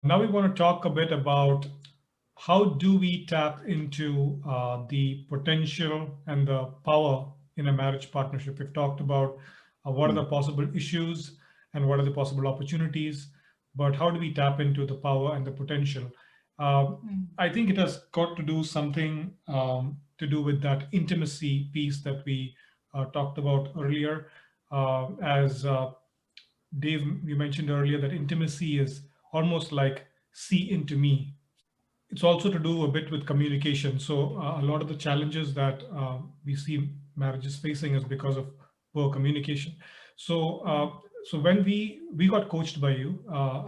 Now we want to talk a bit about how do we tap into the potential and the power in a marriage partnership. We've talked about what are the Mm, possible issues and what are the possible opportunities, but how do we tap into the power and the potential? Uh, I think it has got to do something to do with that intimacy piece that we talked about earlier. As Dave, you mentioned earlier that intimacy is almost like see into me. It's also to do a bit with communication. So a lot of the challenges that we see marriages facing is because of poor communication. So so when we got coached by you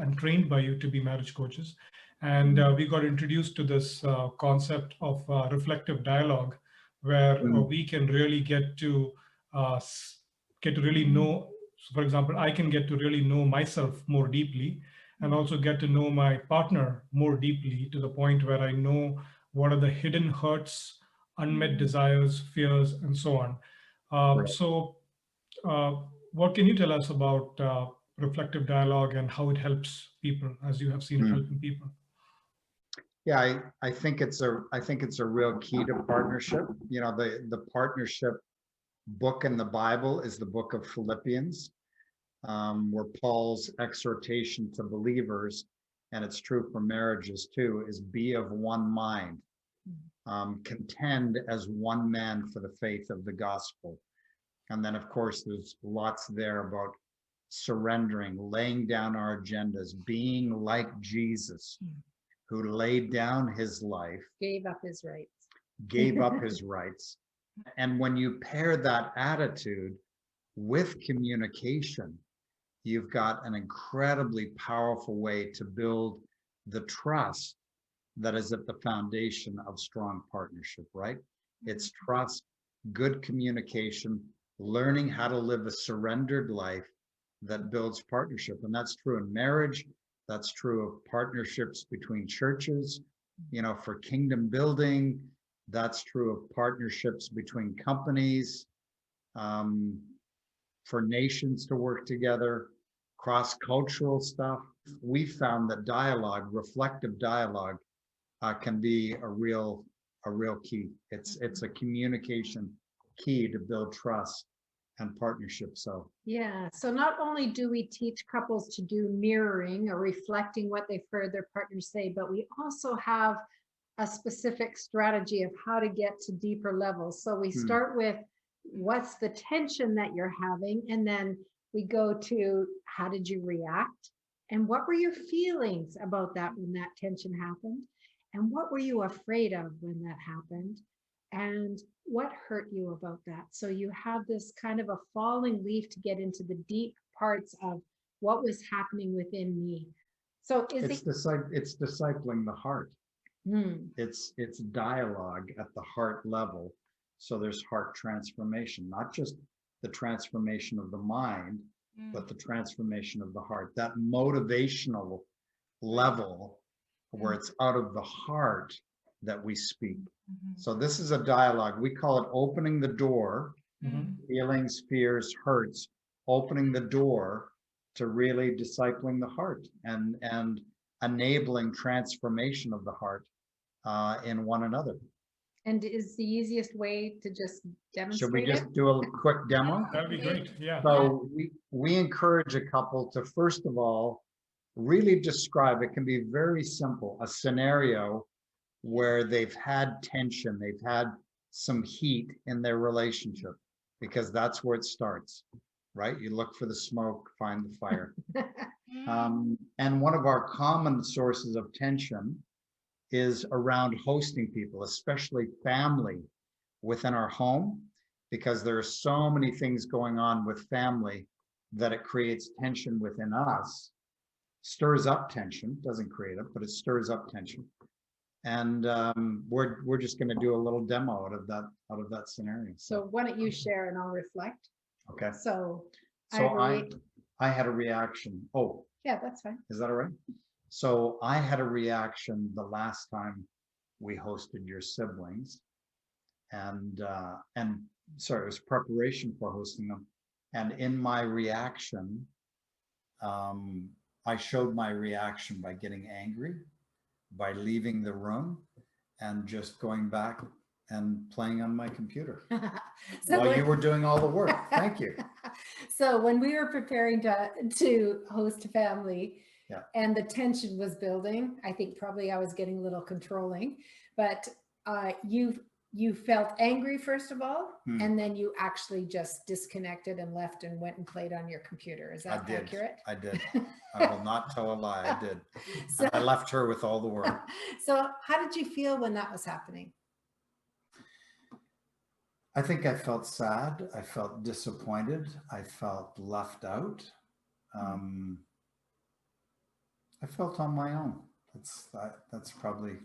and trained by you to be marriage coaches, and we got introduced to this concept of reflective dialogue, where mm, we can really uh, get to really know. So for example, I can get to really know myself more deeply and also get to know my partner more deeply to the point where I know what are the hidden hurts, unmet desires, fears, and so on. right. So, uh, what can you tell us about reflective dialogue and how it helps people, as you have seen it Mm. helping people? Yeah, I think it's a real key to partnership. You know, the partnership book in the Bible is the book of Philippians, where Paul's exhortation to believers, and it's true for marriages too, is be of one mind, contend as one man for the faith of the gospel. And then, of course, there's lots there about surrendering, laying down our agendas, being like Jesus, who laid down his life, Gave up his rights. gave up his rights. And when you pair that attitude with communication, you've got an incredibly powerful way to build the trust that is at the foundation of strong partnership, right? It's trust, good communication, learning how to live a surrendered life that builds partnership. And that's true in marriage. That's true of partnerships between churches, you know, for kingdom building. That's true of partnerships between companies, um, for nations to work together, cross-cultural stuff. We found that dialogue, reflective dialogue, can be a real key. It's a communication key to build trust and partnership. So Yeah. So not only do we teach couples to do mirroring or reflecting what they've heard their partners say, but we also have a specific strategy of how to get to deeper levels. So we hmm, start with what's the tension that you're having, and then we go to how did you react? And what were your feelings about that when that tension happened? And what were you afraid of when that happened? And what hurt you about that? So you have this kind of a falling leaf to get into the deep parts of what was happening within me. So is it? it's discipling the heart. Hmm, It's dialogue at the heart level. So there's heart transformation, not just the transformation of the mind, but the transformation of the heart. That motivational level where it's out of the heart that we speak. So this is a dialogue. We call it opening the door, feelings, fears, hurts, opening the door to really discipling the heart and enabling transformation of the heart in one another. and is the easiest way to just Should we demonstrate it? just do a quick demo? That'd be great. Yeah. So we encourage a couple to, first of all, really describe, it can be very simple, a scenario where they've had tension, they've had some heat in their relationship, because that's where it starts, right? You look for the smoke, find the fire. And one of our common sources of tension is around hosting people, especially family within our home, because there are so many things going on with family that it creates tension within us, stirs up tension, doesn't create it, but it stirs up tension. And we're just going to do a little demo out of that scenario. So why don't you share and I'll reflect? Okay. So So I, I had a reaction. Oh, yeah, that's fine. is that all right? So I had a reaction the last time we hosted your siblings, and sorry, it was preparation for hosting them. And in my reaction, I showed my reaction by getting angry, by leaving the room, and just going back and playing on my computer So while when- you were doing all the work. Thank you. So when we were preparing to host a family, Yeah. and the tension was building, I think probably I was getting a little controlling, but you felt angry first of all, and then you actually just disconnected and left and went and played on your computer. Is that accurate? I did. I will not tell a lie. I did. So, I left her with all the work. so how did you feel when that was happening? I think I felt sad. I felt disappointed. I felt left out. I felt on my own. That's probably,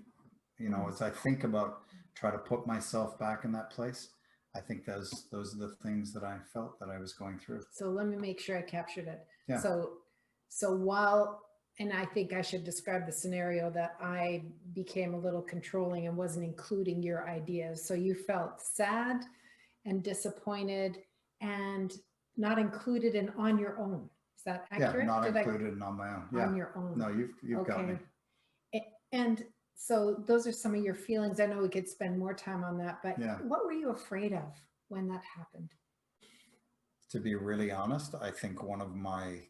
you know, as I think about try to put myself back in that place, I think those are the things that I felt that I was going through. So let me make sure I captured it. Yeah. So while, and I think I should describe the scenario that I became a little controlling and wasn't including your ideas. So you felt sad and disappointed and not included and on your own. Is that accurate? Yeah, not included and on my own. Yeah. On your own. No, you've got me. And so those are some of your feelings. I know we could spend more time on that, but Yeah. what were you afraid of when that happened? To be really honest, I think one of my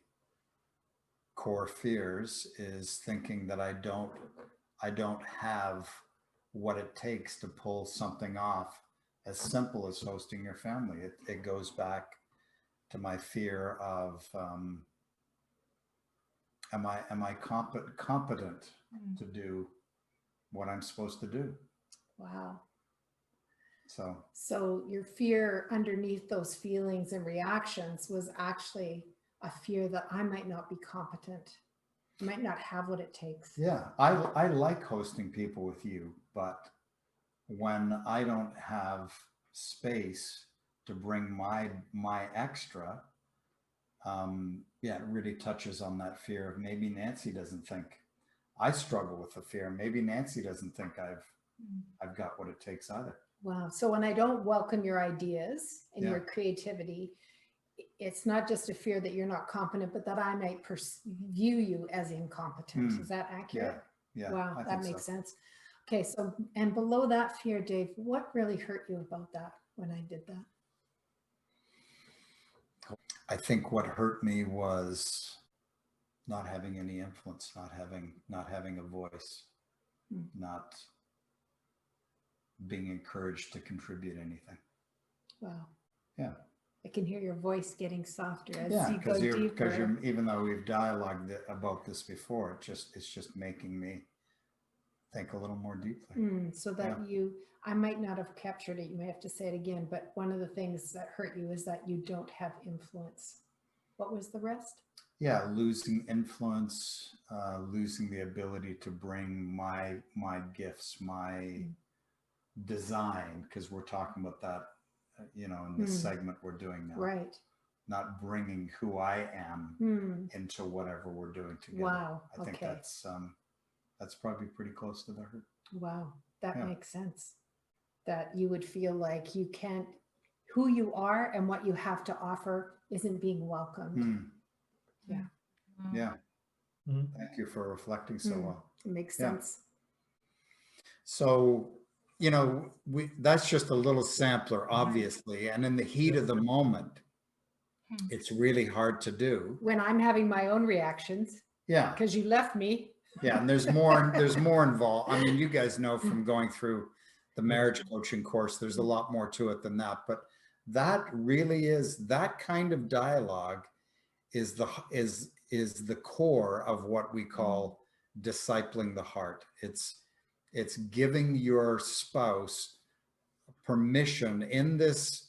core fears is thinking that I don't have what it takes to pull something off as simple as hosting your family. It goes back to my fear of am I competent to do what I'm supposed to do? Wow. So your fear underneath those feelings and reactions was actually a fear that I might not be competent, might not have what it takes. yeah, I like hosting people with you, but when I don't have space to bring my extra, yeah, it really touches on that fear of maybe Nancy doesn't think. I struggle with the fear. Maybe Nancy doesn't think I've got what it takes either. Wow. So when I don't welcome your ideas and Yeah. your creativity, it's not just a fear that you're not competent, but that I might view you as incompetent. Is that accurate? Yeah. Wow, I that think makes so. sense. Okay, so, and below that fear, Dave, what really hurt you about that when I did that? I think what hurt me was not having any influence, not having a voice, not being encouraged to contribute anything. Wow. Yeah. I can hear your voice getting softer as Yeah, you go deeper. because you're, even though we've dialogued about this before, it's just making me think a little more deeply. So that I might not have captured it. You may have to say it again, but one of the things that hurt you is that you don't have influence. What was the rest? Yeah, losing influence, losing the ability to bring my gifts, my design, because we're talking about that, you know, in this segment we're doing now. Right. Not bringing who I am into whatever we're doing together. Wow. I think that's probably pretty close to the hurt. Wow. That makes sense. That you would feel like you can't, who you are and what you have to offer isn't being welcomed. Yeah. Yeah. Thank you for reflecting so well. It makes sense. So, you know, that's just a little sampler, obviously. And in the heat of the moment, it's really hard to do. When I'm having my own reactions. Yeah. Because you left me. Yeah. And there's more involved. I mean, you guys know from going through the marriage coaching course, there's a lot more to it than that. But that really is, that kind of dialogue is the core of what we call discipling the heart. It's giving your spouse permission in this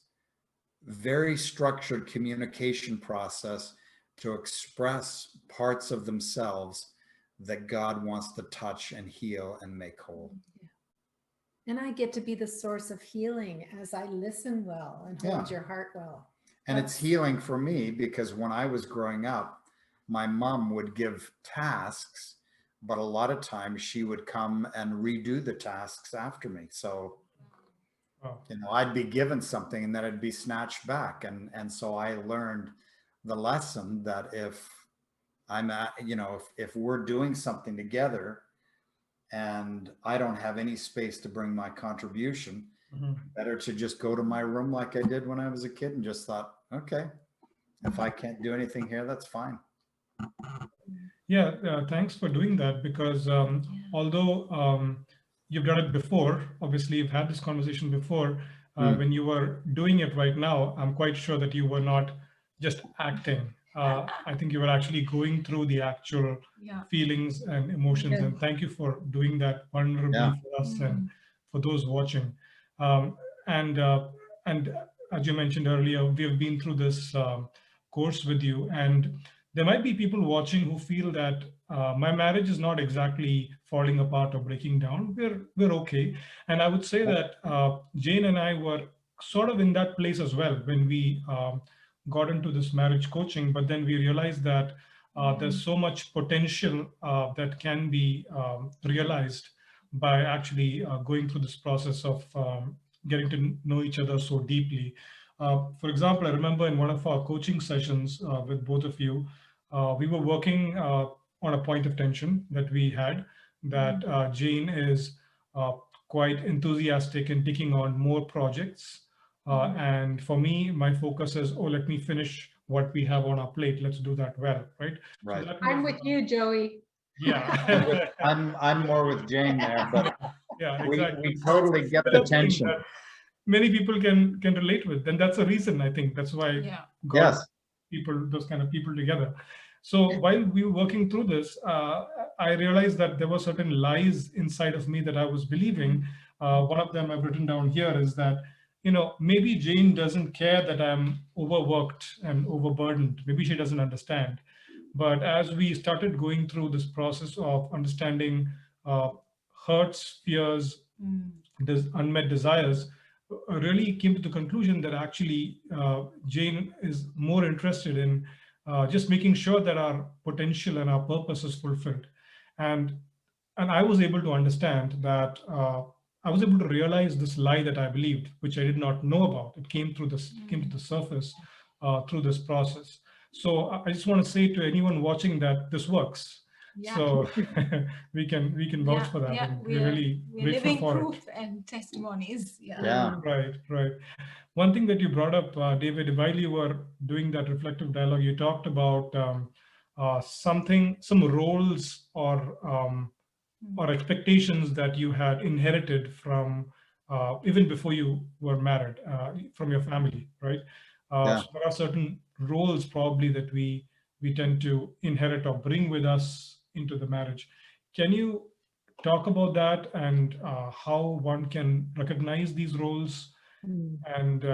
very structured communication process to express parts of themselves that God wants to touch and heal and make whole. And I get to be the source of healing as I listen well and hold your heart well. And it's healing for me because when I was growing up, my mom would give tasks, but a lot of times she would come and redo the tasks after me. So, you know, I'd be given something and then it'd be snatched back. And so I learned the lesson that if I'm at, if we're doing something together and I don't have any space to bring my contribution, better to just go to my room like I did when I was a kid and just thought, okay, if I can't do anything here, that's fine. Yeah, thanks for doing that, because although you've done it before, obviously you've had this conversation before, when you were doing it right now, I'm quite sure that you were not just acting. I think you were actually going through the actual feelings and emotions. And thank you for doing that vulnerably for us and for those watching. Um, and and as you mentioned earlier, we have been through this course with you, and there might be people watching who feel that my marriage is not exactly falling apart or breaking down. We're okay. And I would say that Jane and I were sort of in that place as well when we got into this marriage coaching. But then we realized that there's so much potential that can be realized by actually going through this process of getting to know each other so deeply. For example, I remember in one of our coaching sessions with both of you, we were working on a point of tension that we had, that Jane is quite enthusiastic in taking on more projects. And for me, my focus is, oh, let me finish what we have on our plate. Let's do that well, right? Right. So that I'm was, with you, Joey. yeah. I'm more with Jane there, but Yeah, we exactly. totally get the tension. Many people can relate with, and that's a reason, I think that's why God Yes. people, those kind of people together. So while we were working through this, I realized that there were certain lies inside of me that I was believing. One of them I've written down here is that, maybe Jane doesn't care that I'm overworked and overburdened. Maybe she doesn't understand. But as we started going through this process of understanding hurts, fears, unmet desires, really came to the conclusion that actually Jane is more interested in just making sure that our potential and our purpose is fulfilled. And and I was able to understand that I was able to realize this lie that I believed, which I did not know about. It came through this, came to the surface through this process. So I just want to say to anyone watching that this works. So we can vouch for that, and we're really grateful living for it. proof and testimonies. Yeah. Right. One thing that you brought up, David, while you were doing that reflective dialogue, you talked about some roles or expectations that you had inherited from even before you were married, from your family, right? Yeah. So there are certain roles probably that we tend to inherit or bring with us into the marriage. Can you talk about that, and how one can recognize these roles and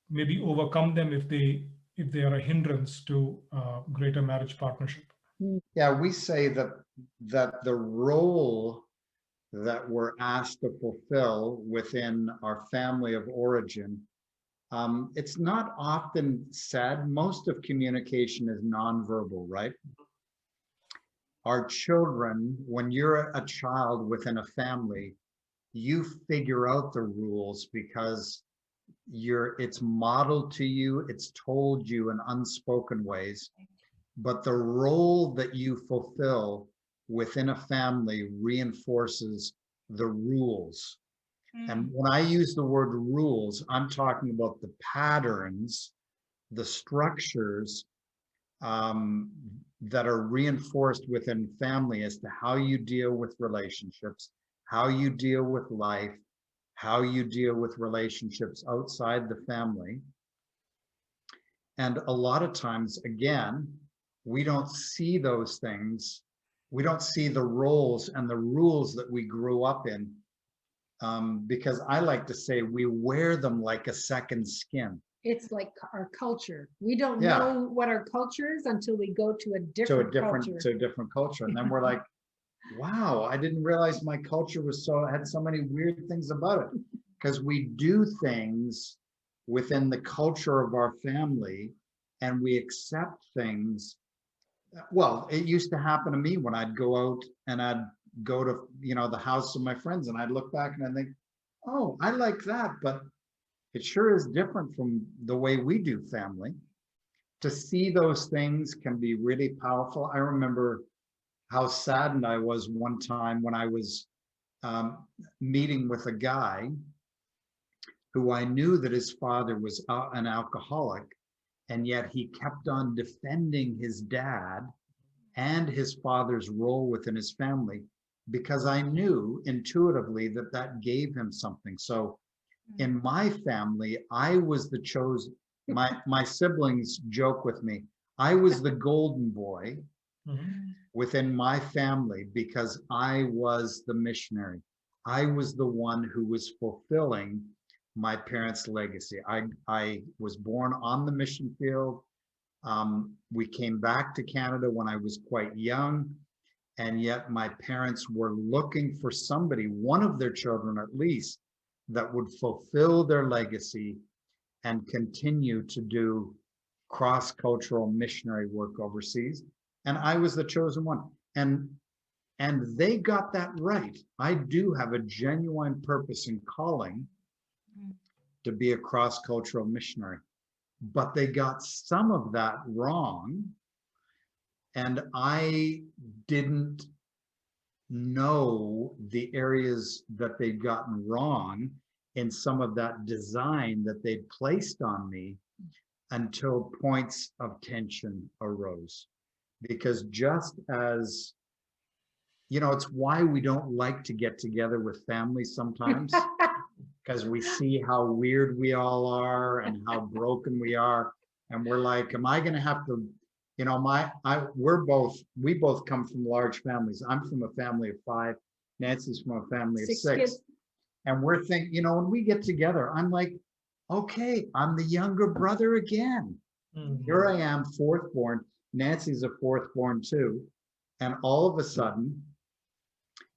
maybe overcome them if they are a hindrance to greater marriage partnership? Yeah, we say that the role that we're asked to fulfill within our family of origin, it's not often said. Most of communication is nonverbal, right? Our children, when you're a child within a family, you figure out the rules because it's modeled to you, it's told you in unspoken ways. But the role that you fulfill within a family reinforces the rules. And when I use the word rules, I'm talking about the patterns, the structures that are reinforced within family as to how you deal with relationships, how you deal with life, how you deal with relationships outside the family. And a lot of times, again, we don't see those things. We don't see the roles and the rules that we grew up in, because I like to say we wear them like a second skin. It's like our culture. We don't know what our culture is until we go to a different culture. And then we're like, wow, I didn't realize my culture had so many weird things about it. Because we do things within the culture of our family and we accept things. Well, it used to happen to me when I'd go out and I'd go to, the house of my friends, and I'd look back and I'd think, oh, I like that, but it sure is different from the way we do family. to see those things can be really powerful. I remember how saddened I was one time when I was meeting with a guy who I knew that his father was an alcoholic, and yet he kept on defending his dad and his father's role within his family, because I knew intuitively that that gave him something. So in my family, I was the chosen, my siblings joke with me, I was the golden boy within my family because I was the missionary. I was the one who was fulfilling my parents' legacy. I was born on the mission field. We came back to Canada when I was quite young, and yet my parents were looking for somebody, one of their children at least, that would fulfill their legacy and continue to do cross-cultural missionary work overseas. And I was the chosen one. And they got that right. I do have a genuine purpose and calling to be a cross-cultural missionary. But they got some of that wrong. And I didn't know the areas that they'd gotten wrong in some of that design that they'd placed on me until points of tension arose. Because just as, you know, it's why we don't like to get together with families sometimes, because we see how weird we all are and how broken we are. And we're like, am I going to have to, you know, we both come from large families. I'm from a family of 5. Nancy's from a family of 6. Kids. And we're thinking, you know, when we get together, I'm like, okay, I'm the younger brother again. Here I am, 4th born. Nancy's a 4th born too. And all of a sudden,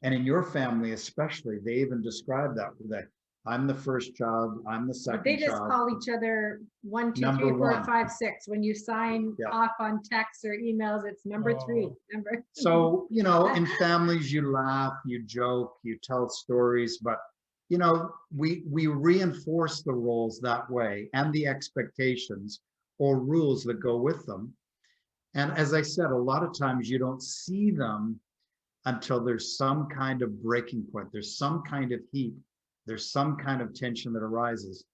and in your family especially, they even describe that I'm the first child, I'm the second child. They just call each other 1, 2, 3, 4, 5, 6. When you sign off on texts or emails, it's number 3. So, you know, in families, you laugh, you joke, you tell stories, but, you know, we reinforce the roles that way and the expectations or rules that go with them. And as I said, a lot of times you don't see them until there's some kind of breaking point. There's some kind of heat. There's some kind of tension that arises.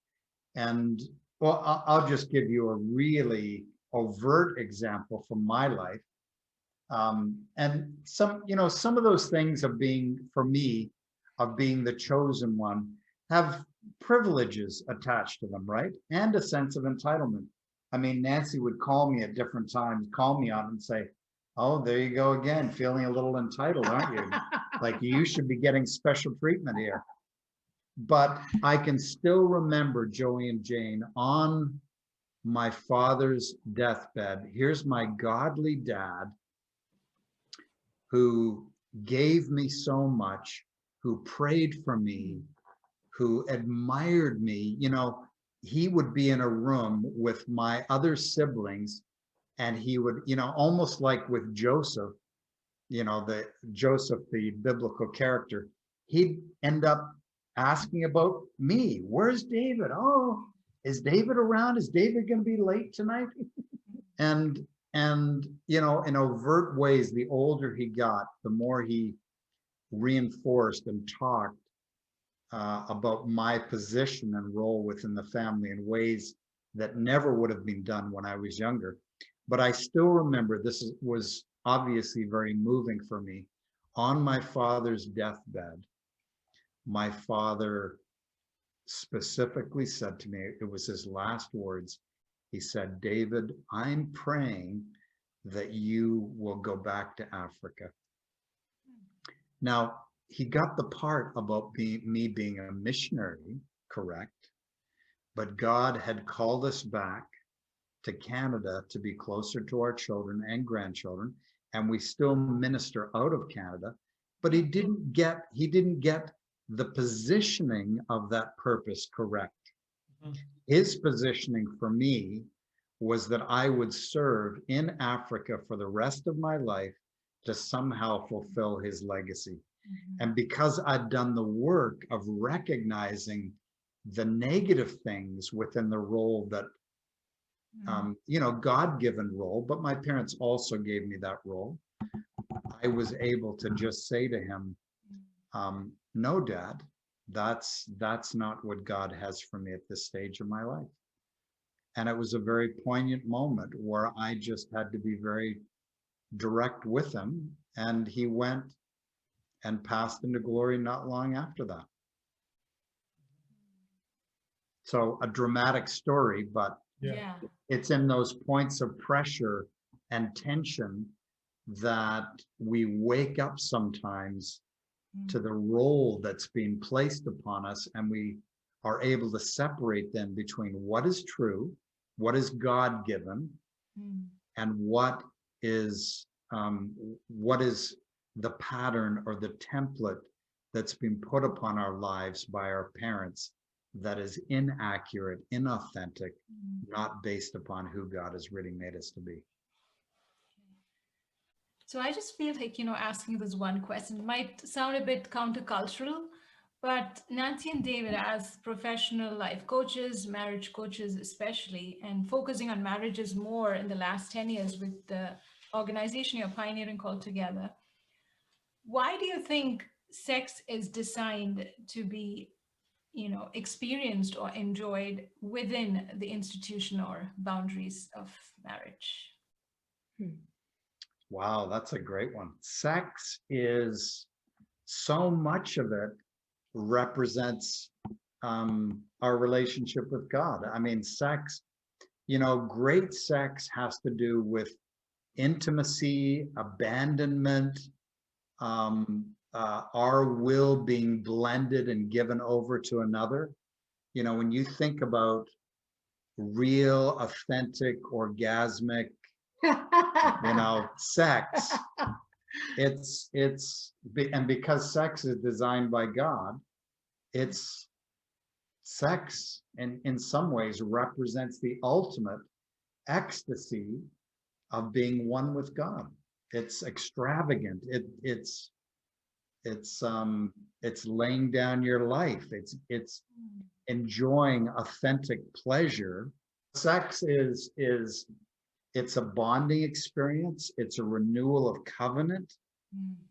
And well, I'll just give you a really overt example from my life. And some, you know, some of those things of being, for me, of being the chosen one have privileges attached to them, right? And a sense of entitlement. I mean, Nancy would call me at different times, call me on and say, oh, there you go again, feeling a little entitled, aren't you? Like you should be getting special treatment here. But I can still remember Joey and Jane on my father's deathbed. Here's my godly dad who gave me so much, who prayed for me, who admired me. You know, he would be in a room with my other siblings and he would, you know, almost like with Joseph, you know, Joseph, the biblical character, he'd end up asking about me. Where's David? Oh, is David around? Is David going to be late tonight? And, you know, in overt ways, the older he got, the more he reinforced and talked about my position and role within the family in ways that never would have been done when I was younger. But I still remember this was obviously very moving for me. On my father's deathbed, my father specifically said to me, it was his last words, he said, David, I'm praying that you will go back to Africa. Now, he got the part about me being a missionary, correct, but God had called us back to Canada to be closer to our children and grandchildren, and we still minister out of Canada, but he didn't get the positioning of that purpose correct. His positioning for me was that I would serve in Africa for the rest of my life to somehow fulfill his legacy. And because I'd done the work of recognizing the negative things within the role that God-given role, but my parents also gave me that role. I was able to just say to him, no, Dad, that's not what God has for me at this stage of my life. And it was a very poignant moment where I just had to be very direct with him, and he went and passed into glory not long after that. So a dramatic story, but Yeah. it's in those points of pressure and tension that we wake up sometimes to the role that's being placed upon us, and we are able to separate then between what is true, what is God-given, and what is the pattern or the template that's been put upon our lives by our parents that is inaccurate, inauthentic, not based upon who God has really made us to be. So I just feel like, asking this one question might sound a bit countercultural, but Nancy and David, as professional life coaches, marriage coaches especially, and focusing on marriages more in the last 10 years with the organization you're pioneering called Together, why do you think sex is designed to be, experienced or enjoyed within the institution or boundaries of marriage? Wow, that's a great one. Sex is, so much of it represents our relationship with God. I mean, sex, great sex has to do with intimacy, abandonment, our will being blended and given over to another. When you think about real, authentic, orgasmic, sex, and because sex is designed by God, it's sex, and in some ways represents the ultimate ecstasy of being one with God. It's extravagant. It's laying down your life. It's enjoying authentic pleasure. Sex is it's a bonding experience. It's a renewal of covenant.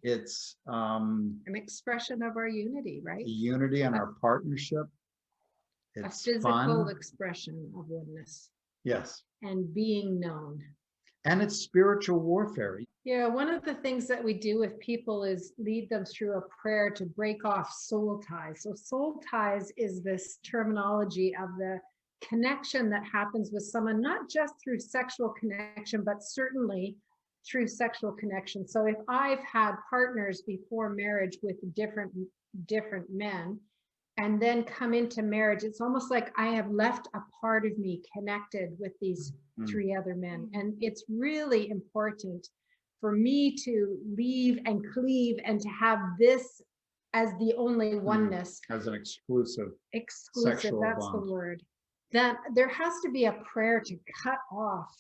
It's an expression of our unity, right? Unity and our partnership. It's a physical fun. expression of oneness. Yes. And being known. And it's spiritual warfare. Yeah, one of the things that we do with people is lead them through a prayer to break off soul ties. So soul ties is this terminology of the connection that happens with someone, not just through sexual connection, but certainly through sexual connection. So if I've had partners before marriage with different men, and then come into marriage, it's almost like I have left a part of me connected with these three other men. And it's really important for me to leave and cleave and to have this as the only oneness. As an exclusive Exclusive, that's bond. the word. That there has to be a prayer to cut off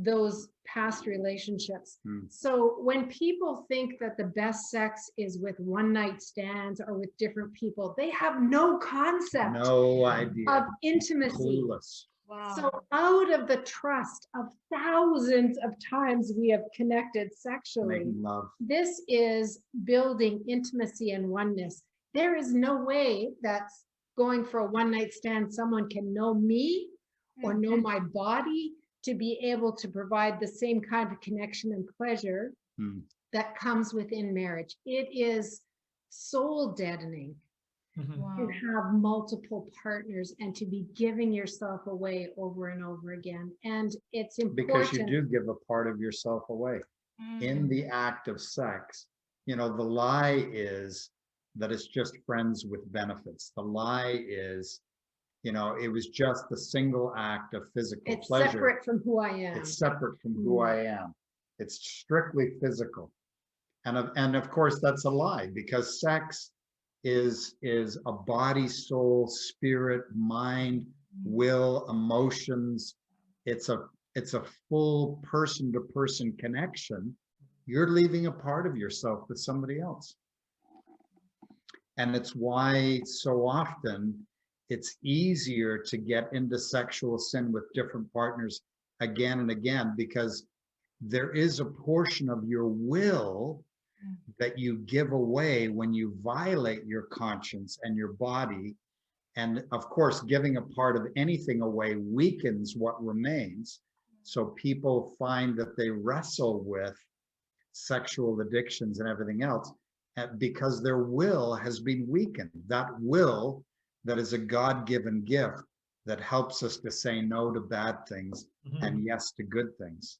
those past relationships. So when people think that the best sex is with one night stands or with different people, they have no concept, no idea of intimacy. Clueless. Wow. So out of the trust of thousands of times we have connected sexually, Making love. This is building intimacy and oneness. There is no way that's going for a one night stand someone can know me or know my body to be able to provide the same kind of connection and pleasure that comes within marriage. It is soul deadening to have multiple partners and to be giving yourself away over and over again. And it's important. Because you do give a part of yourself away in the act of sex. The lie is that it's just friends with benefits. The lie is, it was just the single act of physical pleasure. It's separate from who I am. It's separate from who I am. It's strictly physical. And of course, that's a lie, because sex is a body, soul, spirit, mind, will, emotions. It's a full person-to-person connection. You're leaving a part of yourself with somebody else. And it's why so often it's easier to get into sexual sin with different partners again and again, because there is a portion of your will that you give away when you violate your conscience and your body. And of course, giving a part of anything away weakens what remains. So people find that they wrestle with sexual addictions and everything else because their will has been weakened. That will that is a God-given gift that helps us to say no to bad things and yes to good things,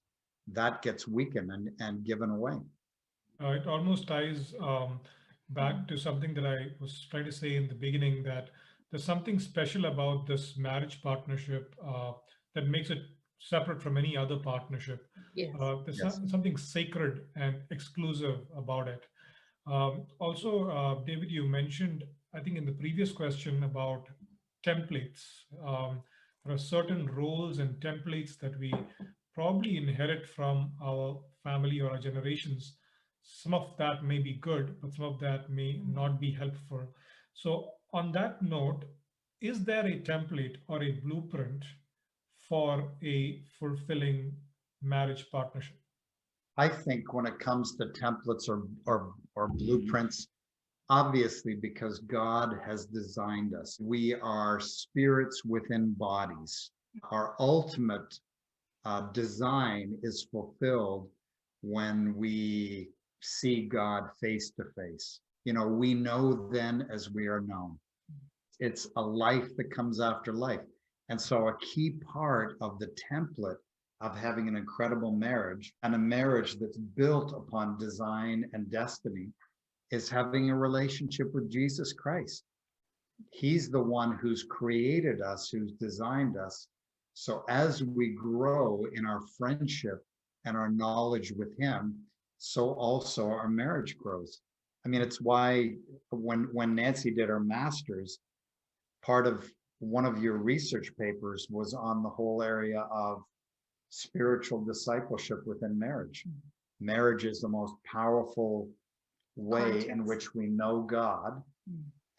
that gets weakened and given away. It almost ties back to something that I was trying to say in the beginning, that there's something special about this marriage partnership that makes it separate from any other partnership. Yes. There's Yes. something sacred and exclusive about it. Also, David, you mentioned, I think in the previous question, about templates. There are certain roles and templates that we probably inherit from our family or our generations. Some of that may be good, but some of that may not be helpful. So on that note, is there a template or a blueprint for a fulfilling marriage partnership? I think when it comes to templates or blueprints, obviously, because God has designed us, we are spirits within bodies. Our ultimate design is fulfilled when we see God face to face. You know, we know then as we are known. It's a life that comes after life. And so a key part of the template of having an incredible marriage, and a marriage that's built upon design and destiny, is having a relationship with Jesus Christ. He's the one who's created us, who's designed us. So as we grow in our friendship and our knowledge with him, so also our marriage grows. I mean, it's why when Nancy did her master's, part of one of your research papers was on the whole area of spiritual discipleship within marriage. Marriage is the most powerful way in which we know God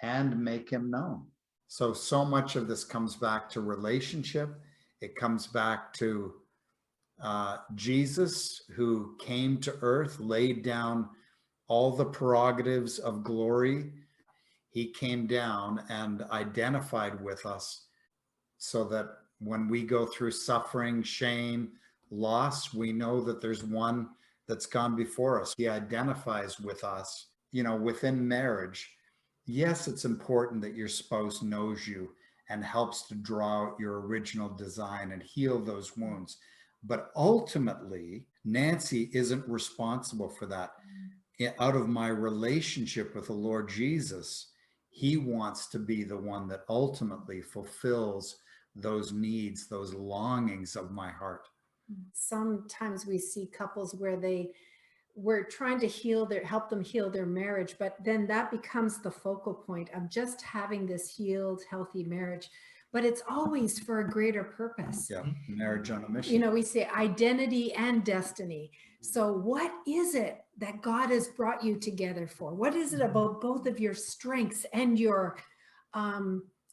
and make him known. So much of this comes back to relationship. It comes back to Jesus, who came to earth, laid down all the prerogatives of glory. He came down and identified with us so that when we go through suffering, shame, loss, we know that there's one that's gone before us. He identifies with us. You know, within marriage, yes, it's important that your spouse knows you and helps to draw out your original design and heal those wounds. But ultimately, Nancy isn't responsible for that. Out of my relationship with the Lord Jesus, he wants to be the one that ultimately fulfills those needs, those longings of my heart. Sometimes we see couples where we're trying to help them heal their marriage, but then that becomes the focal point of just having this healed, healthy marriage. But it's always for a greater purpose. Yeah, marriage on a mission. You know, we say identity and destiny. So what is it that God has brought you together for? What is it about both of your strengths and your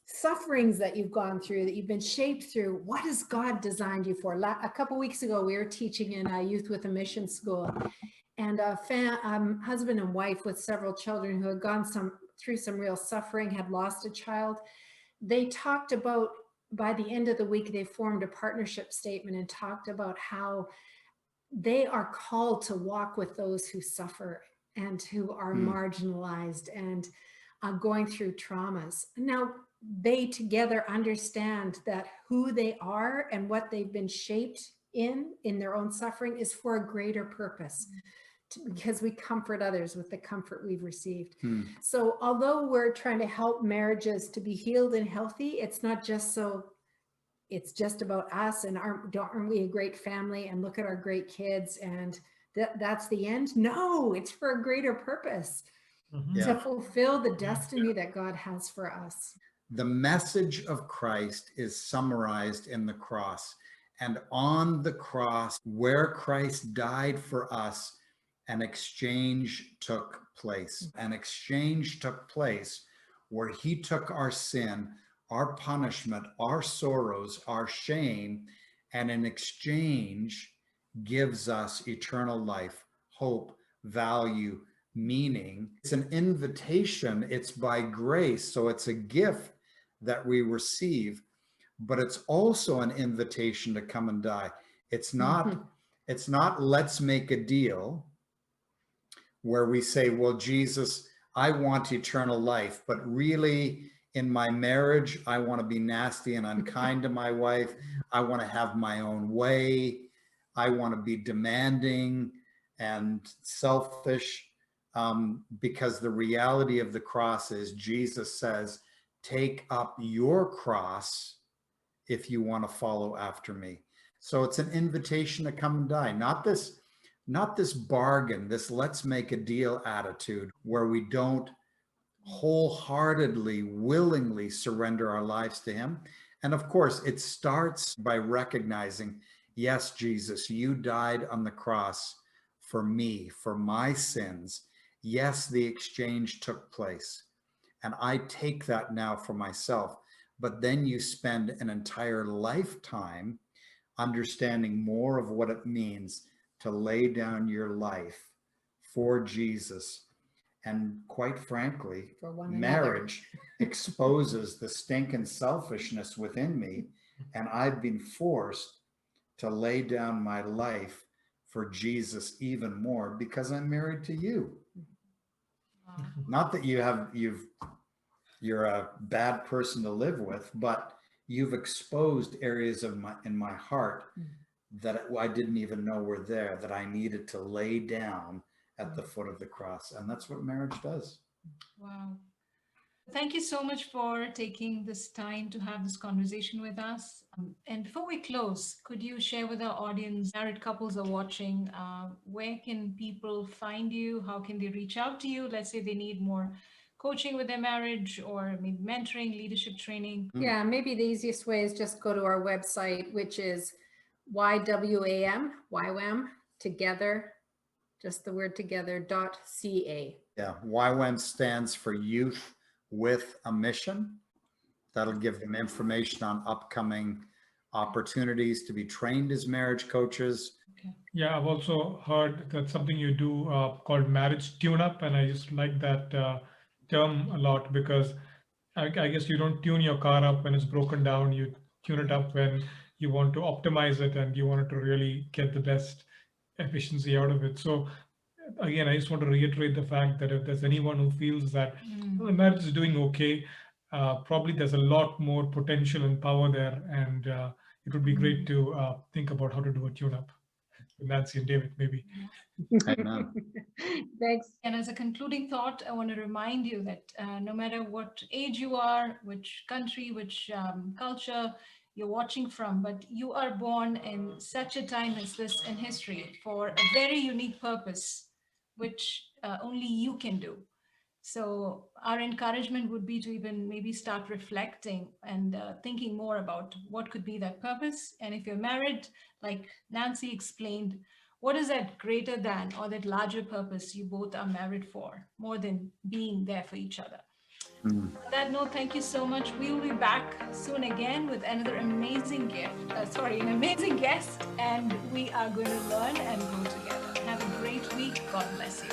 sufferings that you've gone through, that you've been shaped through? What has God designed you for? A couple weeks ago, we were teaching in a youth with a mission school, and a husband and wife with several children who had gone through some real suffering, had lost a child. They talked about, by the end of the week, they formed a partnership statement and talked about how they are called to walk with those who suffer and who are marginalized and going through traumas. Now, they together understand that who they are and what they've been shaped in their own suffering is for a greater purpose, because we comfort others with the comfort we've received. So although we're trying to help marriages to be healed and healthy, it's not just it's just about us and aren't we a great family and look at our great kids and that's the end. No, it's for a greater purpose, to fulfill the destiny that God has for us. The message of Christ is summarized in the cross. And on the cross, where Christ died for us, an exchange took place. An exchange took place where he took our sin our punishment, our sorrows, our shame, and in exchange gives us eternal life, hope, value, meaning. It's an invitation, it's by grace, so it's a gift that we receive, but it's also an invitation to come and die. It's not it's not let's make a deal where we say, well, Jesus, I want eternal life, but really in my marriage, I want to be nasty and unkind to my wife. I want to have my own way. I want to be demanding and selfish, because the reality of the cross is Jesus says, take up your cross if you want to follow after me. So it's an invitation to come and die, not this bargain, this let's make a deal attitude where we don't wholeheartedly, willingly surrender our lives to him. And of course, it starts by recognizing, yes, Jesus, you died on the cross for me, for my sins. Yes, the exchange took place. And I take that now for myself. But then you spend an entire lifetime understanding more of what it means to lay down your life for Jesus. And quite frankly, For one another. marriage exposes the stinking selfishness within me. And I've been forced to lay down my life for Jesus even more because I'm married to you. Wow. Not that you're a bad person to live with, but you've exposed areas of in my heart that I didn't even know were there, that I needed to lay down at the foot of the cross. And that's what marriage does. Wow. Thank you so much for taking this time to have this conversation with us. And before we close, could you share with our audience, married couples are watching, where can people find you? How can they reach out to you? Let's say they need more coaching with their marriage or maybe mentoring, leadership training. Yeah, maybe the easiest way is just go to our website, which is YWAM, together, just the word together, .ca. Yeah, YWAM stands for Youth with a Mission. That'll give them information on upcoming opportunities to be trained as marriage coaches. Okay. Yeah, I've also heard that something you do called marriage tune-up, and I just like that term a lot because I guess you don't tune your car up when it's broken down. You tune it up when you want to optimize it and you want it to really get the best efficiency out of it. So again, I just want to reiterate the fact that if there's anyone who feels that well, the marriage is doing okay, probably there's a lot more potential and power there, and it would be great to think about how to do a tune-up with Nancy and David, maybe. Amen. Thanks. And as a concluding thought, I want to remind you that no matter what age you are, which country, which culture you're watching from, but you are born in such a time as this in history for a very unique purpose, which only you can do. So our encouragement would be to even maybe start reflecting and thinking more about what could be that purpose. And if you're married, like Nancy explained, what is that greater than or that larger purpose you both are married for, more than being there for each other? On that note, thank you so much. We will be back soon again with another amazing an amazing guest, and we are going to learn and grow together. Have a great week. God bless you.